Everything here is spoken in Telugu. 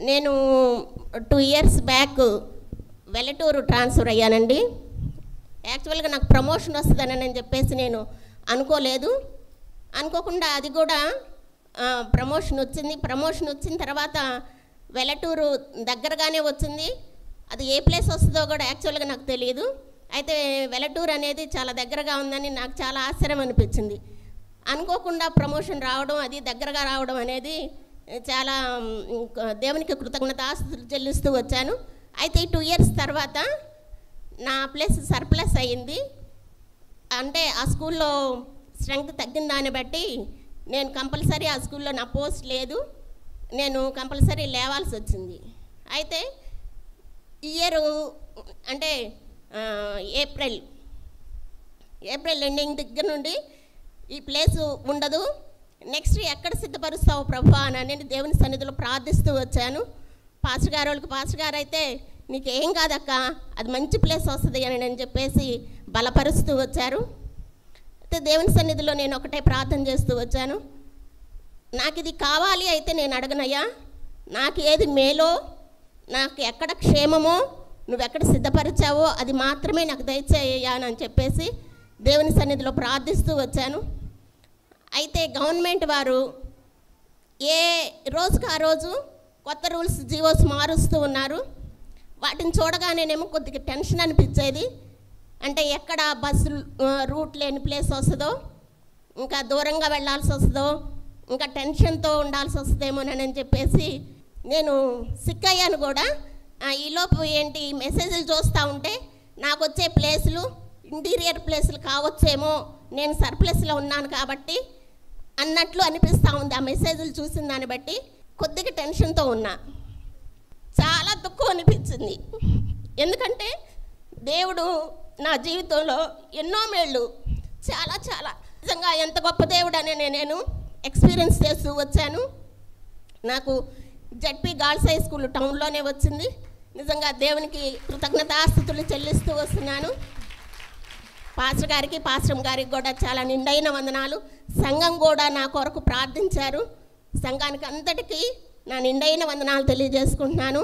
నేను 2 ఇయర్స్ బ్యాక్ వెల్లటూరు ట్రాన్స్ఫర్ అయ్యానండి. యాక్చువల్గా నాకు ప్రమోషన్ వస్తుందని నేను చెప్పేసి నేను అనుకోలేదు. అనుకోకుండా అది కూడా ప్రమోషన్ వచ్చింది. ప్రమోషన్ వచ్చిన తర్వాత వెల్లటూరు దగ్గరగానే వచ్చింది. అది ఏ ప్లేస్ వస్తుందో కూడా యాక్చువల్గా నాకు తెలియదు. అయితే వెల్లటూరు అనేది చాలా దగ్గరగా ఉందని నాకు చాలా ఆశ్చర్యం అనిపించింది. అనుకోకుండా ప్రమోషన్ రావడం, అది దగ్గరగా రావడం అనేది చాలా దేవునికి కృతజ్ఞతాస్తుతులు చెల్లిస్తూ వచ్చాను. అయితే ఈ 2 ఇయర్స్ తర్వాత నా ప్లేస్ సర్ప్లస్ అయ్యింది. అంటే ఆ స్కూల్లో స్ట్రెంగ్త్ తగ్గిన దాన్ని బట్టి నేను కంపల్సరీ ఆ స్కూల్లో నా పోస్ట్ లేదు, నేను కంపల్సరీ లేవాల్సి వచ్చింది. అయితే ఇయర్ అంటే ఏప్రిల్ ఎండింగ్ దగ్గర నుండి ఈ ప్లేసు ఉండదు, నెక్స్ట్ ఎక్కడ సిద్ధపరుస్తావు ప్రభా అని దేవుని సన్నిధిలో ప్రార్థిస్తూ వచ్చాను. పాస్టర్ గారు అయితే నీకేం కాదక్క, అది మంచి ప్లేస్ వస్తుంది అని నేను చెప్పేసి బలపరుస్తూ వచ్చారు. అయితే దేవుని సన్నిధిలో నేను ఒకటే ప్రార్థన చేస్తూ వచ్చాను. నాకు ఇది కావాలి, అయితే నేను అడగనయ్యా, నాకు ఏది మేలో, నాకు ఎక్కడ క్షేమమో, నువ్వెక్కడ సిద్ధపరిచావో అది మాత్రమే నాకు దయచేయాలని అని చెప్పేసి దేవుని సన్నిధిలో ప్రార్థిస్తూ వచ్చాను. అయితే గవర్నమెంట్ వారు ఏ రోజుకు ఆ రోజు కొత్త రూల్స్ జీవోస్ మారుస్తూ ఉన్నారు. వాటిని చూడగానేనేమో కొద్దిగా టెన్షన్ అనిపించేది. అంటే ఎక్కడ బస్సు రూట్ లేని ప్లేస్ వస్తుందో, ఇంకా దూరంగా వెళ్ళాల్సి వస్తుందో, ఇంకా టెన్షన్తో ఉండాల్సి వస్తుందేమోనని చెప్పేసి నేను సిక్ అయ్యాను కూడా. ఈలోపు ఏంటి మెసేజ్లు చూస్తూ ఉంటే నాకు వచ్చే ప్లేసులు ఇంటీరియర్ ప్లేసులు కావచ్చేమో, నేను సర్ప్లస్లో ఉన్నాను కాబట్టి అన్నట్లు అనిపిస్తూ ఉంది. ఆ మెసేజ్లు చూసిన దాన్ని బట్టి కొద్దిగా టెన్షన్తో ఉన్నా. చాలా దుఃఖం అనిపించింది. ఎందుకంటే దేవుడు నా జీవితంలో ఎన్నో మేళ్ళు, చాలా చాలా నిజంగా ఎంత గొప్ప దేవుడు అని నేను ఎక్స్పీరియన్స్ చేస్తూ వచ్చాను. నాకు జడ్పీ గర్ల్స్ హై స్కూల్ టౌన్లోనే వచ్చింది. నిజంగా దేవునికి కృతజ్ఞతాస్తుతులు చెల్లిస్తూ వస్తున్నాను. పాస్టర్ గారికి కూడా చాలా నిండైన వందనాలు. సంఘం కూడా నా కొరకు ప్రార్థించారు. సంఘానికి అంతటికీ నా నిండైన వందనాలు తెలియజేసుకుంటున్నాను.